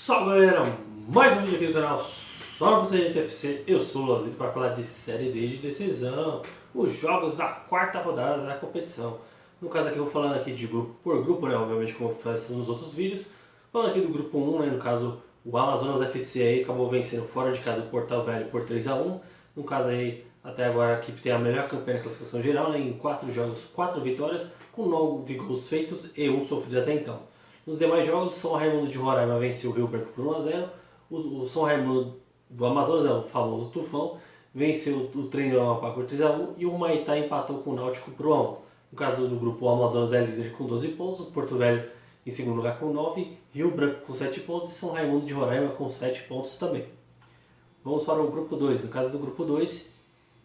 Salve galera, mais um vídeo aqui do canal só para você de TFC. Eu sou o Lozito para falar de Série D de decisão, os jogos da quarta rodada da competição. No caso aqui eu vou falando aqui de grupo por grupo, né, obviamente como eu faço nos outros vídeos. Falando aqui do grupo 1, né, no caso o Amazonas FC aí acabou vencendo fora de casa o Portal Velho por 3-1. No caso aí, até agora a equipe tem a melhor campanha na classificação geral, né, em 4 jogos, 4 vitórias, com 9 gols feitos e 1 sofrido até então. Nos demais jogos, o São Raimundo de Roraima venceu o Rio Branco por 1-0. O São Raimundo do Amazonas, o famoso Tufão, venceu o Trem do Amapá por 3-1 e o Humaitá empatou com o Náutico por 1-1. No caso do grupo, o Amazonas é líder com 12 pontos, o Porto Velho em segundo lugar com 9, Rio Branco com 7 pontos e São Raimundo de Roraima com 7 pontos também. Vamos para o grupo 2. No caso do grupo 2,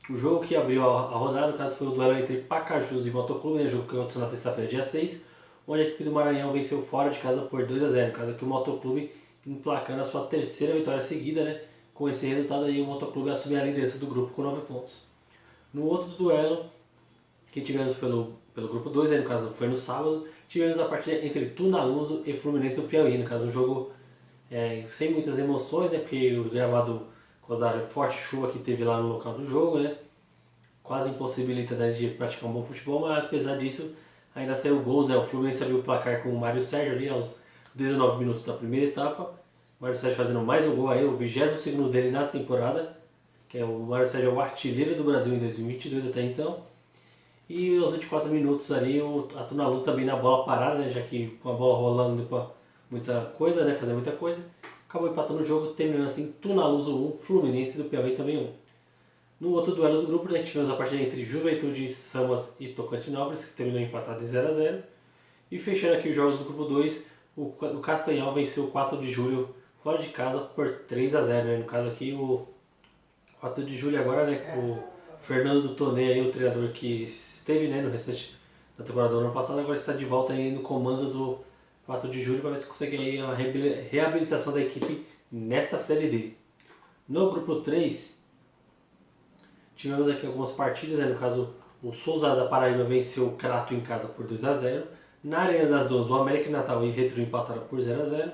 o jogo que abriu a rodada, no caso foi o duelo entre Pacajus e Motoclube, né, jogo que aconteceu na sexta-feira, dia 6, onde a equipe do Maranhão venceu fora de casa por 2-0. No caso aqui o Motoclube emplacando a sua terceira vitória seguida, né? Com esse resultado aí o Motoclube assumiu a liderança do grupo com 9 pontos. No outro duelo que tivemos pelo grupo 2, né, no caso foi no sábado, tivemos a partida entre Tunaluso e Fluminense do Piauí. No caso um jogo sem muitas emoções, né? Porque o gramado, com a forte chuva que teve lá no local do jogo, né? Quase impossibilita, né, de praticar um bom futebol, mas apesar disso ainda saiu gols, né? O Fluminense abriu o placar com o Mário Sérgio ali aos 19 minutos da primeira etapa. O Mário Sérgio fazendo mais um gol aí, o 22º dele na temporada, que é o Mário Sérgio é o artilheiro do Brasil em 2022 até então. E aos 24 minutos ali a Tunaluso também na bola parada, né? Já que com a bola rolando para muita coisa, né? Fazer muita coisa, acabou empatando o jogo, terminando assim Tunaluso 1, Fluminense do Piauí também 1. No outro duelo do grupo, né, tivemos a partida entre Juventude, Samas e Tocantinópolis, que terminou empatado em 0-0. E fechando aqui os jogos do grupo 2, o Castanhal venceu o 4 de julho fora de casa por 3-0. Né? No caso aqui, o 4 de julho agora, né, o Fernando Tonê, aí, o treinador que esteve, né, no restante da temporada do ano passado, agora está de volta aí no comando do 4 de julho para ver se consegue aí a reabilitação da equipe nesta Série D. No grupo 3, tivemos aqui algumas partidas, né? No caso, o Souza da Paraíba venceu o Crato em casa por 2-0. Na Arena das Dunas, o América Natal e Retro empataram por 0-0.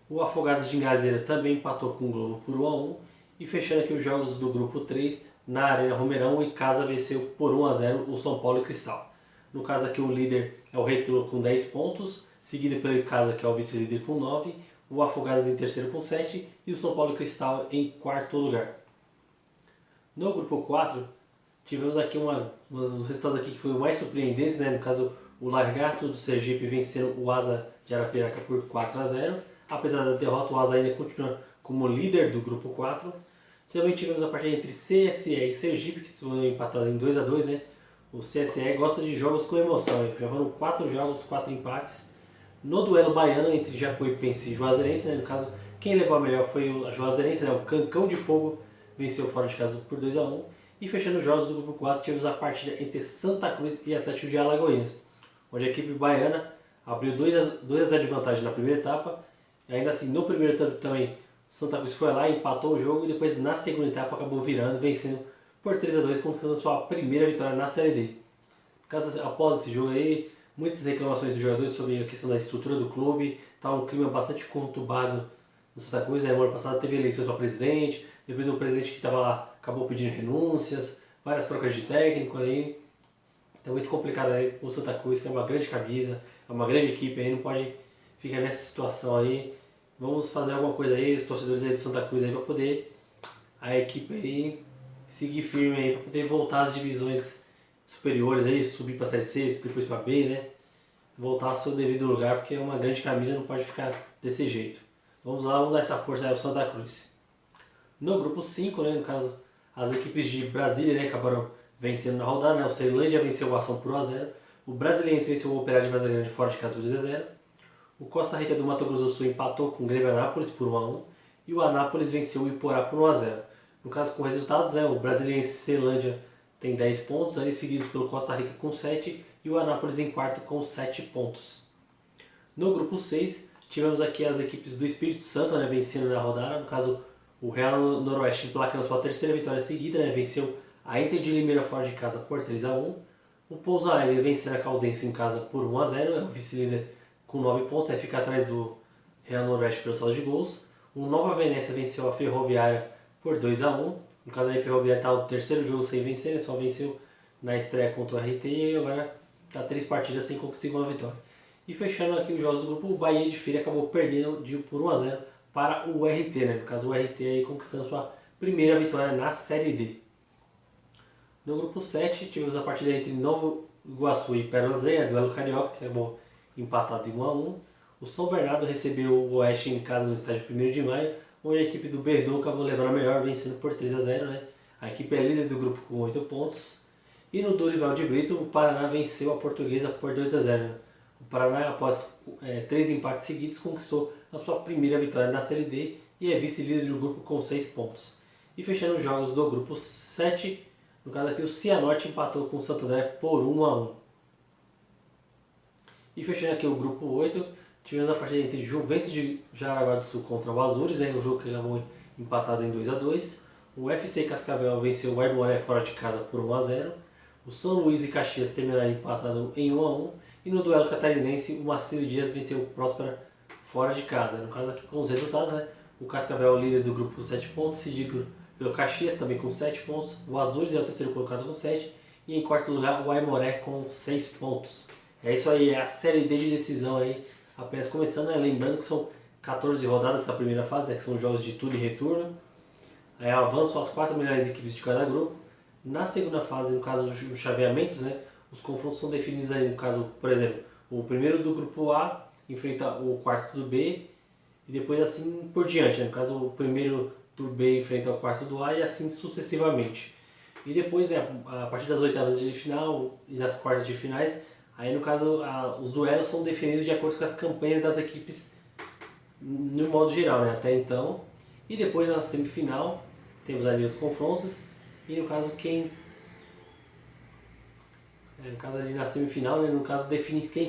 O Afogados de Ingazeira também empatou com o Globo por 1-1. E fechando aqui os jogos do grupo 3, na Arena Romeirão, o Icasa venceu por 1-0 o São Paulo e Cristal. No caso aqui o líder é o Retro com 10 pontos, seguido pelo Icasa, que é o vice-líder com 9, o Afogados em terceiro com 7 e o São Paulo e Cristal em quarto lugar. No grupo 4, tivemos aqui dos resultados aqui que foi o mais surpreendente, né? No caso, o Lagarto do Sergipe vencendo o Asa de Arapiraca por 4-0. Apesar da derrota, o Asa ainda continua como líder do grupo 4. Também tivemos a partida entre CSE e Sergipe, que foi empatada em 2-2, né? O CSE gosta de jogos com emoção, já foram 4 jogos, 4 empates. No duelo baiano entre Jacuipense e Juazeirense, né? No caso, quem levou a melhor foi a Juazeirense, né? O Cancão de Fogo venceu fora de casa por 2-1. E fechando os jogos do grupo 4, tivemos a partida entre Santa Cruz e Atlético de Alagoinhas, onde a equipe baiana abriu 2-0 de vantagem na primeira etapa. E ainda assim, no primeiro tempo também, Santa Cruz foi lá, empatou o jogo e depois na segunda etapa acabou virando, vencendo por 3-2, conquistando sua primeira vitória na Série D. Após esse jogo aí, muitas reclamações dos jogadores sobre a questão da estrutura do clube, tá um clima bastante conturbado no Santa Cruz. No ano passado teve eleições para presidente, depois o presidente que estava lá acabou pedindo renúncias, várias trocas de técnico aí. Então muito complicado aí o Santa Cruz, que é uma grande camisa, é uma grande equipe aí, não pode ficar nessa situação aí. Vamos fazer alguma coisa aí, os torcedores aí do Santa Cruz aí, para poder a equipe aí seguir firme aí, para poder voltar às divisões superiores aí, subir para a Série C, depois para B, né? Voltar ao seu devido lugar, porque é uma grande camisa, não pode ficar desse jeito. Vamos lá, vamos dar essa força aí ao Santa Cruz. No grupo 5, né, no caso, as equipes de Brasília, né, acabaram vencendo na rodada, né? O Ceilândia venceu o Ação por 1-0, o Brasiliense venceu o Operário de Vaza Grande fora de casa por 2-0, o Costa Rica do Mato Grosso do Sul empatou com o Grêmio Anápolis por 1-1 e o Anápolis venceu o Iporá por 1-0. No caso, com resultados, né, o Brasiliense e Ceilândia tem 10 pontos, aí seguidos pelo Costa Rica com 7 e o Anápolis em quarto com 7 pontos. No grupo 6, tivemos aqui as equipes do Espírito Santo, né, vencendo na rodada, no caso o Real Noroeste emplacando sua terceira vitória seguida, né, venceu a Inter de Limeira fora de casa por 3-1. O Pouso Alegre vencendo a Caldense em casa por 1-0, é o vice-líder com 9 pontos, aí fica atrás do Real Noroeste pelo saldo de gols. O Nova Venécia venceu a Ferroviária por 2-1. No caso aí, a Ferroviária está o terceiro jogo sem vencer, né? Só venceu na estreia contra o RT e agora está 3 partidas sem conseguir uma vitória. E fechando aqui os jogos do grupo, o Bahia de Feira acabou perdendo por 1-0 para o RT, né? No caso, o RT aí conquistando sua primeira vitória na Série D. No grupo 7, tivemos a partida entre Novo Iguaçu e Pérolas, duelo carioca, que acabou empatado em 1-1. O São Bernardo recebeu o Oeste em casa no estádio 1º de Maio, onde a equipe do Verdão acabou levando a melhor, vencendo por 3-0, né? A equipe é líder do grupo com 8 pontos. E no Dorival de Brito, o Paraná venceu a Portuguesa por 2-0. Né? O Paraná, após 3 empates seguidos, conquistou a sua primeira vitória na Série D e é vice-líder do grupo com 6 pontos. E fechando os jogos do grupo 7, no caso aqui o Cianorte empatou com o Santo André por 1-1. E fechando aqui o grupo 8, tivemos a partida entre Juventus de Jaraguá do Sul contra o Azures, né? O jogo que acabou empatado em 2-2. O FC Cascavel venceu o Aimoré fora de casa por 1-0. O São Luís e Caxias terminaram empatado em 1-1. E no duelo catarinense, o Marcelo Dias venceu o Próspera fora de casa. No caso aqui com os resultados, né? O Cascavel é o líder do grupo com 7 pontos, seguido pelo Caxias também com 7 pontos. O Azures é o terceiro colocado com 7. E em quarto lugar, o Aimoré com 6 pontos. É isso aí, é a Série D de decisão aí, apenas começando, né? Lembrando que são 14 rodadas essa primeira fase, né? Que são jogos de turno e retorno. Aí avançam as 4 melhores equipes de cada grupo. Na segunda fase, no caso dos chaveamentos, né? Os confrontos são definidos aí, no caso, por exemplo, o primeiro do grupo A enfrenta o quarto do B e depois assim por diante, né? No caso, o primeiro do B enfrenta o quarto do A e assim sucessivamente. E depois, né, a partir das oitavas de final e das quartas de finais, aí no caso os duelos são definidos de acordo com as campanhas das equipes no modo geral, né, até então. E depois na semifinal temos ali os confrontos e no caso no caso ali na semifinal, né, no caso define quem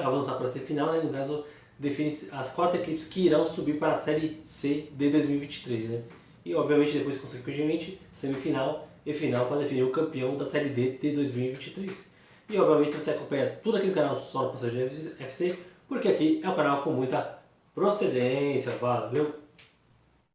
avançar para a semifinal, né, no caso define as 4 equipes que irão subir para a Série C de 2023, né. E obviamente depois consequentemente semifinal e final para definir o campeão da Série D de 2023. E obviamente você acompanha tudo aqui no canal só no Passageiro FC, porque aqui é um canal com muita procedência. Valeu!